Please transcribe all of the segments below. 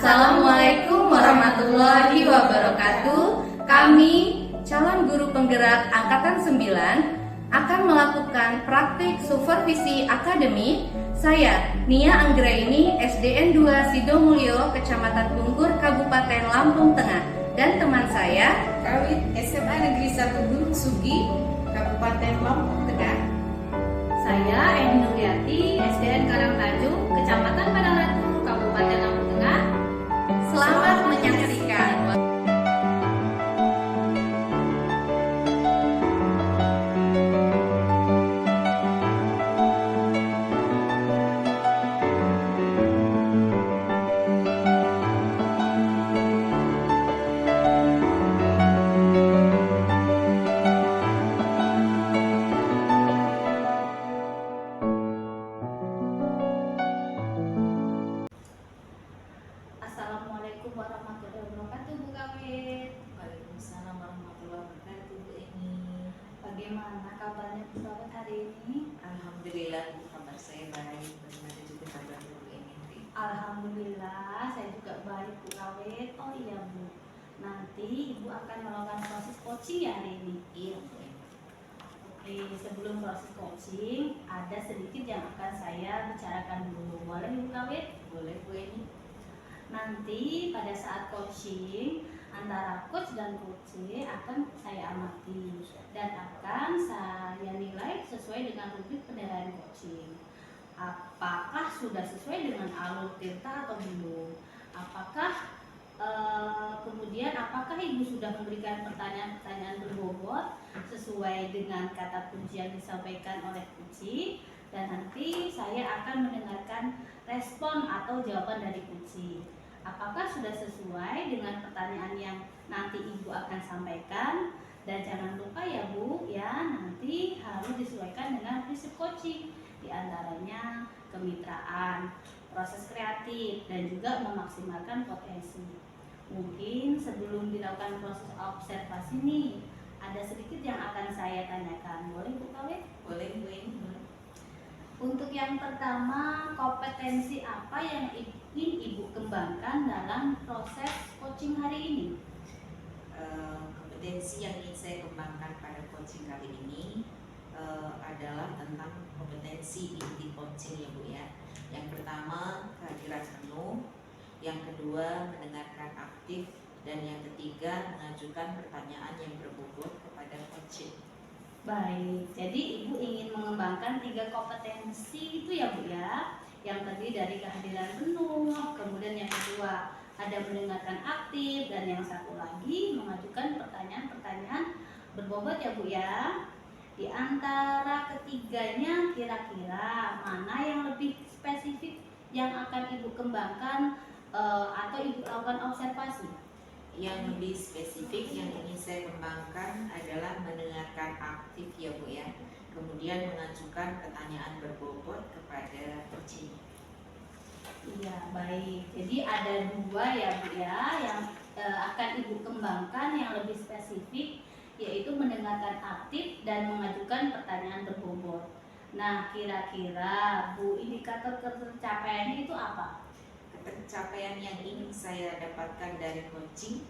Assalamualaikum warahmatullahi wabarakatuh. Kami calon guru penggerak angkatan 9 akan melakukan praktik supervisi akademik. Saya Nia Anggraini, SDN 2 Sidomulyo, Kecamatan Bungkur, Kabupaten Lampung Tengah, dan teman saya Kawit SMA Negeri 1 Gunung Sugi, Kabupaten Lampung Tengah. Saya Eni Nuriati, SDN Karangtanjung, Kecamatan Padang, Kabupaten Lampung Tengah. Selamat menyaksikan. Assalamualaikum warahmatullahi wabarakatuh, Bu Kawit. Waalaikumsalam warahmatullahi wabarakatuh, Bu Eni. Bagaimana kabarnya Bu Kawit hari ini? Alhamdulillah, Bu, kabar saya baik. Bagaimana juga kabar Bu Eni? Alhamdulillah, saya juga baik, Bu Kawit. Oh iya, Bu, nanti Ibu akan melakukan proses coaching ya hari ini? Iya, Bu Eni. Oke, sebelum proses coaching, ada sedikit yang akan saya bicarakan dulu. Boleh, Bu Kawit? Boleh, Bu Eni. Nanti pada saat coaching antara coach dan coach akan saya amati dan akan saya nilai sesuai dengan rubrik penilaian coaching. Apakah sudah sesuai dengan alur tirta atau belum? Kemudian apakah Ibu sudah memberikan pertanyaan-pertanyaan berbobot sesuai dengan kata kunci yang disampaikan oleh kunci? Dan nanti saya akan mendengarkan respon atau jawaban dari kunci. Apakah sudah sesuai dengan pertanyaan yang nanti Ibu akan sampaikan? Dan jangan lupa ya Bu, ya nanti harus disesuaikan dengan prinsip coaching. Di antaranya kemitraan, proses kreatif, dan juga memaksimalkan potensi. Mungkin sebelum dilakukan proses observasi nih, ada sedikit yang akan saya tanyakan. Boleh Bu Kawit? Boleh, Bu Eni. Untuk yang pertama, kompetensi apa yang ingin Ibu kembangkan dalam proses coaching hari ini? Kompetensi yang ingin saya kembangkan pada coaching kali ini adalah tentang kompetensi inti coaching ya Bu ya. Yang pertama, kehadiran penuh. Yang kedua, mendengarkan aktif. Dan yang ketiga, mengajukan pertanyaan yang berbobot kepada coaching. Baik, jadi Ibu ingin mengembangkan 3 kompetensi itu ya Bu ya. Yang terdiri dari kehadiran penuh, kemudian yang kedua ada mendengarkan aktif, dan yang satu lagi mengajukan pertanyaan-pertanyaan berbobot ya Bu ya. Di antara ketiganya kira-kira mana yang lebih spesifik yang akan Ibu kembangkan atau Ibu lakukan observasi? Yang lebih spesifik yang ingin saya kembangkan adalah mendengarkan aktif ya Bu ya. Kemudian mengajukan pertanyaan berbobot kepada coaching. Iya, baik. Jadi ada 2 ya Bu ya yang akan Ibu kembangkan yang lebih spesifik, yaitu mendengarkan aktif dan mengajukan pertanyaan berbobot. Nah, kira-kira Bu, indikator tercapaiannya itu apa? Pencapaian yang ingin saya dapatkan dari coaching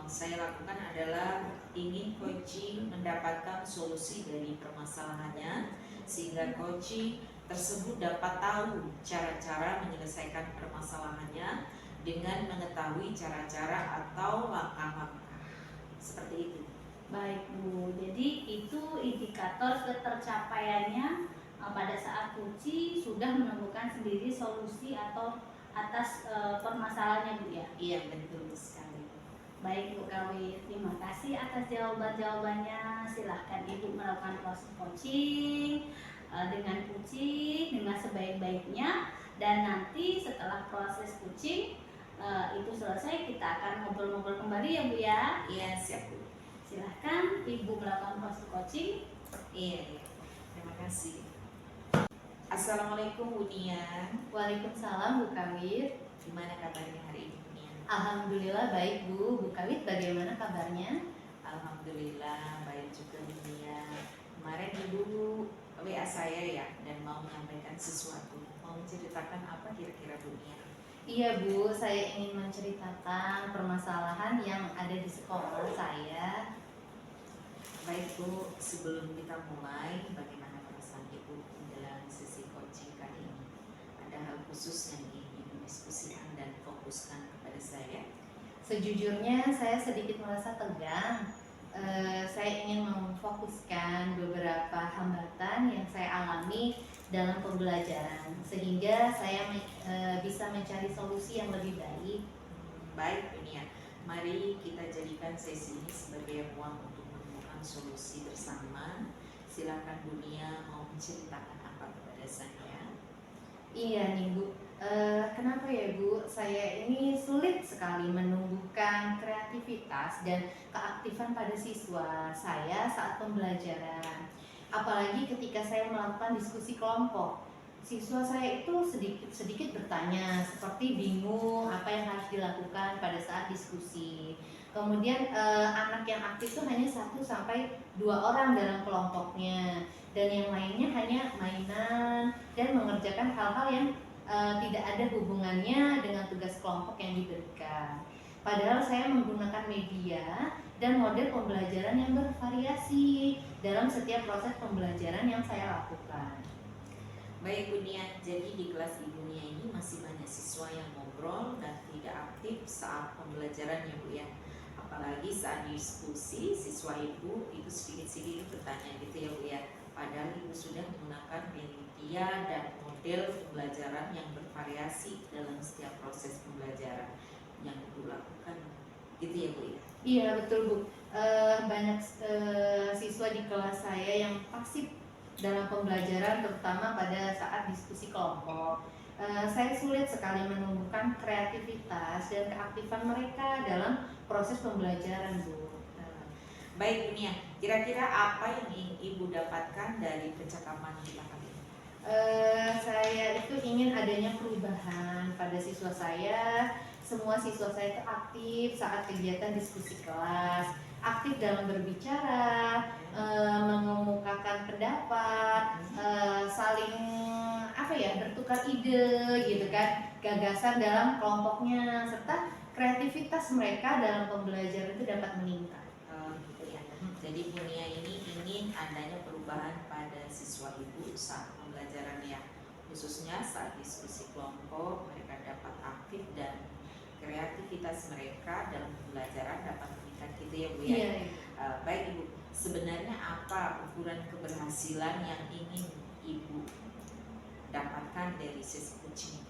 saya lakukan adalah ingin coaching mendapatkan solusi dari permasalahannya, sehingga coaching tersebut dapat tahu cara-cara menyelesaikan permasalahannya dengan mengetahui cara-cara atau langkah-langkah seperti itu. Baik Bu, jadi itu indikator ketercapaiannya pada saat coaching sudah menemukan sendiri solusi atau atas permasalahannya Bu ya. Iya, betul sekali. Baik Bu Kawit, terima kasih atas jawabannya. Silahkan Ibu melakukan proses coaching dengan kucing dengan sebaik-baiknya, dan nanti setelah proses coaching itu selesai kita akan ngobrol-ngobrol kembali ya Bu ya. Iya, siap Bu. Silahkan Ibu melakukan proses coaching. Iya. Terima kasih. Assalamualaikum Bu Nia. Waalaikumsalam Bu Kawit. Gimana kabarnya hari ini Bu Nia? Alhamdulillah baik Bu. Bu Kawit bagaimana kabarnya? Alhamdulillah baik juga Bu Nia. Kemarin Ibu WA saya ya dan mau menyampaikan sesuatu. Mau menceritakan apa kira-kira Bu Nia? Iya Bu, saya ingin menceritakan permasalahan yang ada di sekolah saya. Baik Bu, sebelum kita mulai, bagaimana perasaan Ibu menjalani sesi coaching kali ini? Ada hal khusus yang ingin Ibu diskusikan dan fokuskan kepada saya? Sejujurnya saya sedikit merasa tegang. Saya ingin memfokuskan beberapa hambatan yang saya alami dalam pembelajaran sehingga saya bisa mencari solusi yang lebih baik. Baik Dunia, mari kita jadikan sesi ini sebagai ruang untuk menemukan solusi bersama. Silakan Dunia mau menceritakan apa kepada saya? Iya nih Bu, kenapa ya Bu, saya ini sulit sekali menumbuhkan kreativitas dan keaktifan pada siswa saya saat pembelajaran. Apalagi ketika saya melakukan diskusi kelompok. Siswa saya itu sedikit bertanya, seperti bingung apa yang harus dilakukan pada saat diskusi. Kemudian anak yang aktif itu hanya 1 sampai 2 orang dalam kelompoknya, dan yang lainnya hanya mainan dan mengerjakan hal-hal yang tidak ada hubungannya dengan tugas kelompok yang diberikan. Padahal saya menggunakan media dan model pembelajaran yang bervariasi dalam setiap proses pembelajaran yang saya lakukan. Baik Bu Nia, jadi di kelas Ibu Nia ini masih banyak siswa yang ngobrol dan tidak aktif saat pembelajaran ya Bu ya. Apalagi saat diskusi, siswa Ibu itu sedikit-sedikit bertanya gitu ya Bu ya. Padahal Ibu sudah menggunakan media dan model pembelajaran yang bervariasi dalam setiap proses pembelajaran yang Ibu lakukan gitu ya Bu ya. Iya betul Bu, banyak siswa di kelas saya yang pasif dalam pembelajaran, terutama pada saat diskusi kelompok. Saya sulit sekali menumbuhkan kreativitas dan keaktifan mereka dalam proses pembelajaran Bu. Baik Bu Nia, kira-kira apa yang ingin Ibu dapatkan dari percakapan kita kali ini? Saya itu ingin adanya perubahan pada siswa saya. Semua siswa saya itu aktif saat kegiatan diskusi kelas, aktif dalam berbicara, mengemukakan pendapat, saling bertukar ide gitu kan, gagasan dalam kelompoknya, serta kreativitas mereka dalam pembelajaran itu dapat meningkat. Gitu ya. Jadi Bu Nia ini ingin adanya perubahan pada siswa Ibu saat pembelajaran ya, khususnya saat diskusi kelompok mereka dapat aktif dan kreativitas mereka dalam pembelajaran dapat meningkat gitu ya Bu ya. Iya. Baik Ibu, sebenarnya apa ukuran keberhasilan yang ingin Ibu dapatkan dari sesi coaching?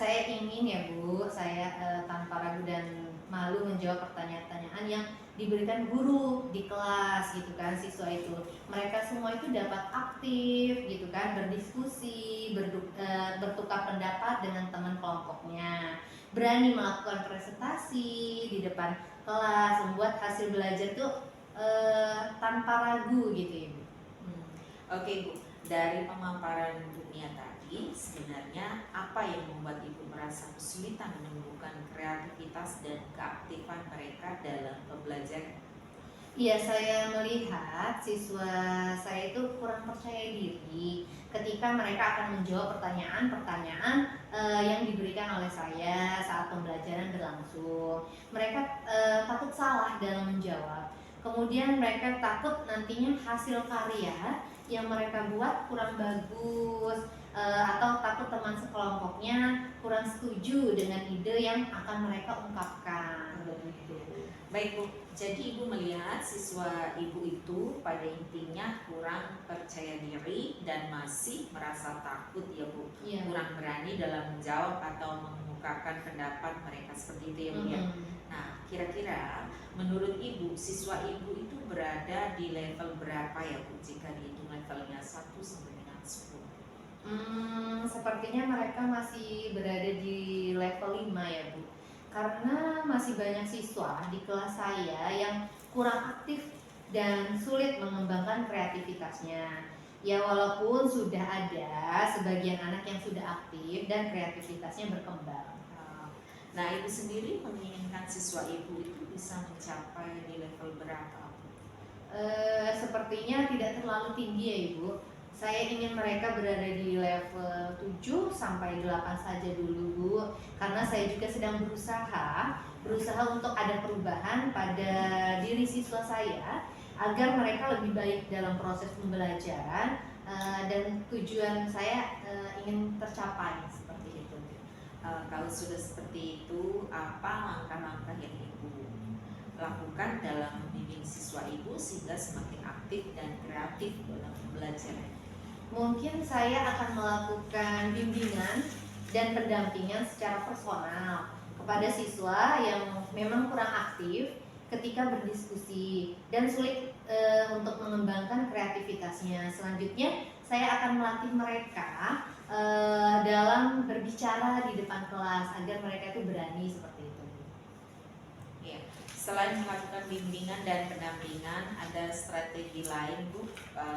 Saya ingin ya Bu, saya tanpa ragu dan malu menjawab pertanyaan-pertanyaan yang diberikan guru di kelas gitu kan, siswa itu. Mereka semua itu dapat aktif gitu kan, berdiskusi, bertukar pendapat dengan teman kelompoknya, berani melakukan presentasi di depan kelas, membuat hasil belajar itu tanpa ragu gitu ya Bu. Oke Bu, dari pemaparan dunia tadi, sebenarnya apa yang membuat Ibu merasa kesulitan menumbuhkan kreativitas dan keaktifan mereka dalam pembelajaran? Iya, saya melihat siswa saya itu kurang percaya diri ketika mereka akan menjawab pertanyaan-pertanyaan yang diberikan oleh saya saat pembelajaran berlangsung. Mereka takut salah dalam menjawab. Kemudian mereka takut nantinya hasil karya yang mereka buat kurang bagus, atau takut teman sekelompoknya kurang setuju dengan ide yang akan mereka ungkapkan. Baik Bu, jadi Ibu melihat siswa Ibu itu pada intinya kurang percaya diri dan masih merasa takut ya Bu, Iya. kurang berani dalam menjawab atau mengemukakan pendapat mereka seperti itu ya Bu ya. Nah, kira-kira menurut Ibu, siswa Ibu itu berada di level berapa ya Bu jika dihitung levelnya 1 sampai dengan 10? Sepertinya mereka masih berada di level 5 ya Bu, karena masih banyak siswa di kelas saya yang kurang aktif dan sulit mengembangkan kreativitasnya. Ya walaupun sudah ada sebagian anak yang sudah aktif dan kreativitasnya berkembang. Nah, Ibu sendiri menginginkan siswa Ibu itu bisa mencapai di level berapa? Sepertinya tidak terlalu tinggi ya Ibu. Saya ingin mereka berada di level 7 sampai 8 saja dulu, Bu. Karena saya juga sedang berusaha untuk ada perubahan pada diri siswa saya agar mereka lebih baik dalam proses pembelajaran, dan tujuan saya ingin tercapai seperti itu. Kalau sudah seperti itu, apa langkah-langkah yang Ibu lakukan dalam membimbing siswa Ibu sehingga semakin aktif dan kreatif dalam pembelajaran? Mungkin saya akan melakukan bimbingan dan pendampingan secara personal kepada siswa yang memang kurang aktif ketika berdiskusi dan sulit untuk mengembangkan kreativitasnya. Selanjutnya, saya akan melatih mereka dalam berbicara di depan kelas agar mereka itu berani seperti itu. Ya, selain melakukan bimbingan dan pendampingan, ada strategi lain Bu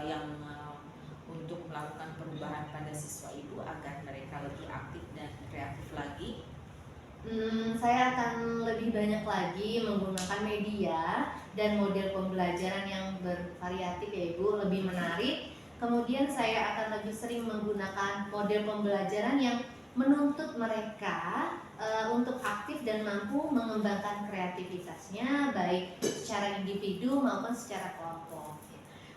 yang untuk melakukan perubahan pada siswa Ibu agar mereka lebih aktif dan kreatif lagi? Saya akan lebih banyak lagi menggunakan media dan model pembelajaran yang bervariatif ya Ibu, lebih menarik. Kemudian saya akan lebih sering menggunakan model pembelajaran yang menuntut mereka untuk aktif dan mampu mengembangkan kreativitasnya baik secara individu maupun secara kelompok.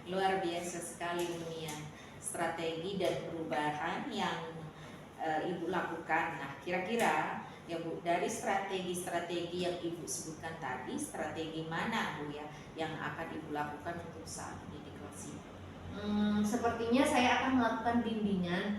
Luar biasa sekali Nia, strategi dan perubahan yang Ibu lakukan. Nah, kira-kira ya Bu, dari strategi-strategi yang Ibu sebutkan tadi, strategi mana Bu ya yang akan Ibu lakukan untuk saat ini di kelas Ibu? Sepertinya saya akan melakukan bimbingan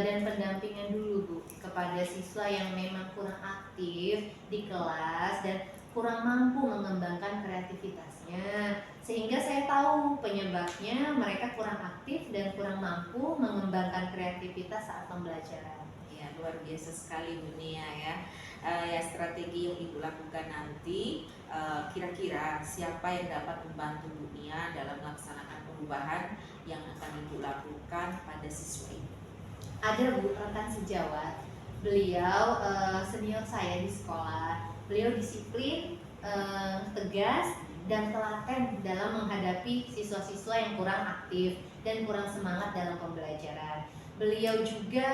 dan pendampingan dulu Bu kepada siswa yang memang kurang aktif di kelas dan kurang mampu mengembangkan kreativitasnya, sehingga saya tahu penyebabnya mereka kurang aktif dan kurang mampu mengembangkan kreativitas saat pembelajaran. Ya, luar biasa sekali Bu Nia ya. Ya, strategi yang Ibu lakukan nanti, kira-kira siapa yang dapat membantu Bu Nia dalam melaksanakan perubahan yang akan Ibu lakukan pada siswa Ibu? Ada Bu, rekan sejawat. Beliau senior saya di sekolah. Beliau disiplin, tegas, dan telaten dalam menghadapi siswa-siswa yang kurang aktif dan kurang semangat dalam pembelajaran. Beliau juga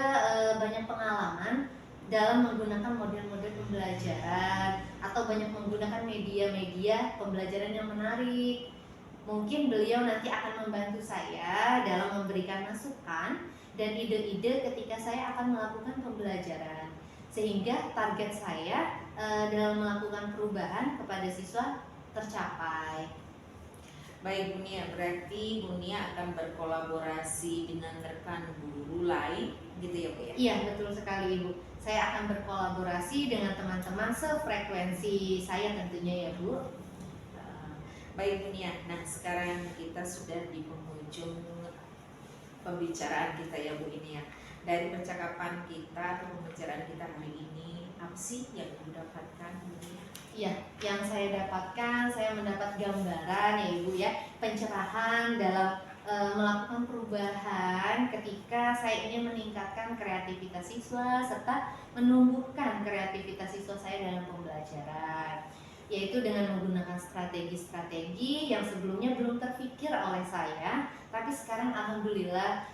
banyak pengalaman dalam menggunakan model-model pembelajaran atau banyak menggunakan media-media pembelajaran yang menarik. Mungkin beliau nanti akan membantu saya dalam memberikan masukan dan ide-ide ketika saya akan melakukan pembelajaran, sehingga target saya dalam melakukan perubahan kepada siswa tercapai. Baik Bu Nia, berarti Bu Nia akan berkolaborasi dengan rekan guru lain gitu ya Bu ya? Iya, betul sekali Ibu. Saya akan berkolaborasi dengan teman-teman sefrekuensi saya tentunya ya Bu. Baik Bu Nia, nah sekarang kita sudah di penghujung pembicaraan kita ya Bu ini ya. Dari percakapan kita atau pembicaraan kita hari ini, apa sih yang Ibu dapatkan Bu Nia? Iya, yang saya dapatkan, saya mendapat gambaran ya Ibu ya, pencerahan dalam melakukan perubahan ketika saya ingin meningkatkan kreativitas siswa serta menumbuhkan kreativitas siswa saya dalam pembelajaran, yaitu dengan menggunakan strategi-strategi yang sebelumnya belum terpikir oleh saya, tapi sekarang alhamdulillah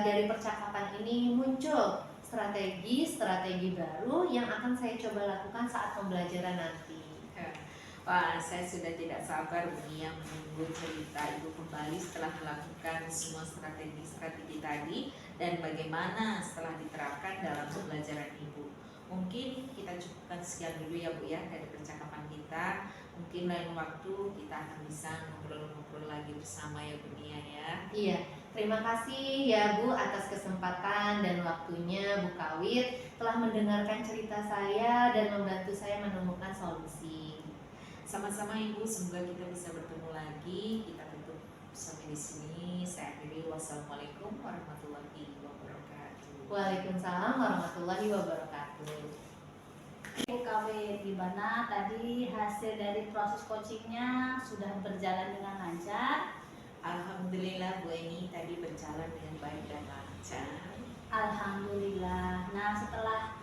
dari percakapan ini muncul strategi-strategi baru yang akan saya coba lakukan saat pembelajaran nanti. Wah, saya sudah tidak sabar Bu Nia menunggu cerita Ibu kembali setelah melakukan semua strategi-strategi tadi dan bagaimana setelah diterapkan dalam pembelajaran Ibu. Mungkin kita cukupkan sekian dulu ya Bu ya dari percakapan kita. Mungkin lain waktu kita akan bisa ngobrol-ngobrol lagi bersama ya Bu Nia ya. Iya, terima kasih ya Bu atas kesempatan dan waktunya Bu Kawit telah mendengarkan cerita saya dan membantu saya menemukan solusi. Sama-sama Ibu, semoga kita bisa bertemu lagi. Kita tutup sampai di sini. Saya akhiri. Wassalamualaikum warahmatullahi wabarakatuh. Waalaikumsalam warahmatullahi wabarakatuh. Bu Kawit, gimana tadi hasil dari proses coachingnya sudah berjalan dengan lancar? Alhamdulillah Bu Eni, tadi berjalan dengan baik dan lancar. Alhamdulillah. Nah, setelah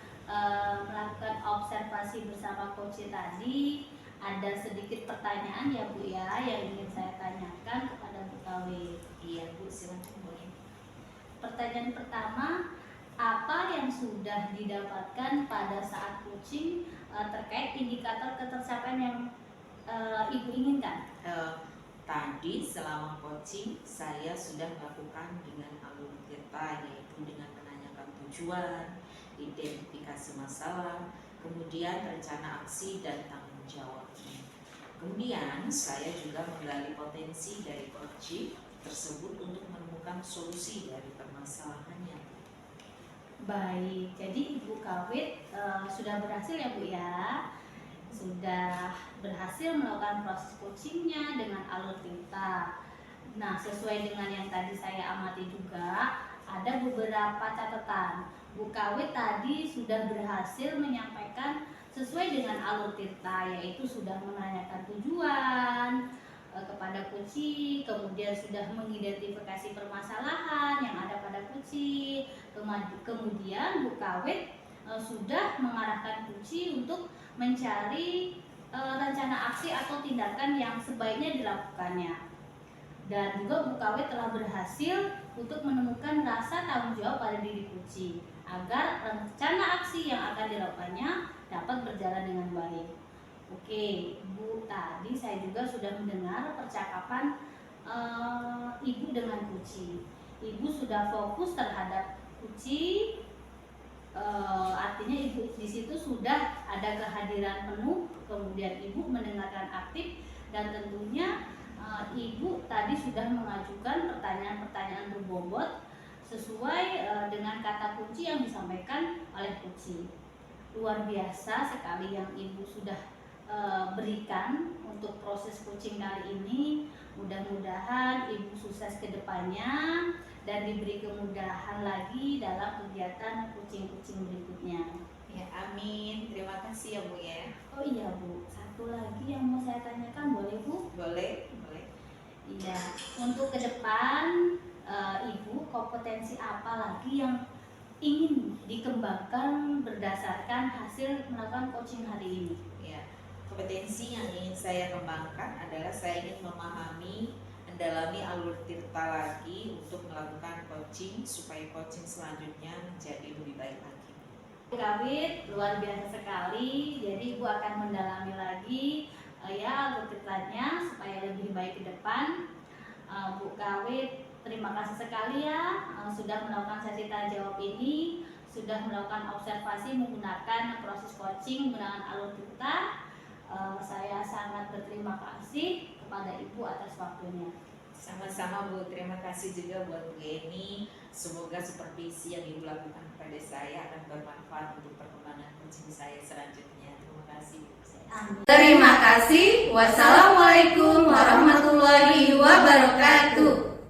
melakukan observasi bersama coach tadi, ada sedikit pertanyaan ya Bu ya yang ingin saya tanyakan kepada Bu Kawit. Iya Bu, silakan Bu Eni. Pertanyaan pertama, apa yang sudah didapatkan pada saat coaching terkait indikator ketercapaian yang Ibu inginkan? Tadi selama coaching saya sudah melakukan dengan alur tirta, yaitu dengan menanyakan tujuan, identifikasi masalah, kemudian rencana aksi dan tanggung jawab. Kemudian saya juga menggali potensi dari coaching tersebut untuk menemukan solusi dari permasalahannya. Baik, jadi Ibu Kawit sudah berhasil ya Bu ya, sudah berhasil melakukan proses coachingnya dengan alur tirta. Nah, sesuai dengan yang tadi saya amati juga, ada beberapa catatan. Bu Kawit tadi sudah berhasil menyampaikan sesuai dengan alur tirta, yaitu sudah menanyakan tujuan kepada coaching, kemudian sudah mengidentifikasi permasalahan yang ada pada coaching, kemudian Bu Kawit sudah mengarahkan coaching untuk mencari rencana aksi atau tindakan yang sebaiknya dilakukannya. Dan juga Bu Kawit telah berhasil untuk menemukan rasa tanggung jawab pada diri coaching agar rencana aksi yang akan dilakukannya dapat berjalan dengan baik. Oke, Bu, tadi saya juga sudah mendengar percakapan Ibu dengan coaching. Ibu sudah fokus terhadap coaching. Artinya Ibu di situ sudah ada kehadiran penuh, kemudian Ibu mendengarkan aktif, dan tentunya Ibu tadi sudah mengajukan pertanyaan-pertanyaan berbobot sesuai dengan kata kunci yang disampaikan oleh coaching. Luar biasa sekali yang Ibu sudah berikan untuk proses coaching kali ini. Mudah-mudahan Ibu sukses ke depannya dan diberi kemudahan lagi dalam kegiatan coaching-coaching berikutnya. Ya, amin. Terima kasih ya Bu ya. Oh iya Bu, satu lagi yang mau saya tanyakan, boleh Bu? Boleh. Iya, untuk ke depan Ibu kompetensi apa lagi yang ingin dikembangkan berdasarkan hasil melakukan coaching hari ini? Ya, kompetensi yang ingin saya kembangkan adalah saya ingin memahami, mendalami alur tirta lagi untuk melakukan coaching supaya coaching selanjutnya menjadi lebih baik lagi. Kawit luar biasa sekali, jadi Ibu akan mendalami lagi alur tirtanya supaya lebih baik ke depan. Bu Kawit, terima kasih sekali ya sudah melakukan sesi tanya jawab ini, sudah melakukan observasi menggunakan proses coaching menggunakan alur tirta. Saya sangat berterima kasih kepada Ibu atas waktunya. Sama-sama Bu, terima kasih juga buat Bu Geni. Semoga supervisi yang Ibu lakukan kepada saya akan bermanfaat untuk perkembangan coaching saya selanjutnya. Terima kasih Bu. Amin. Terima kasih. Wassalamualaikum warahmatullahi wabarakatuh.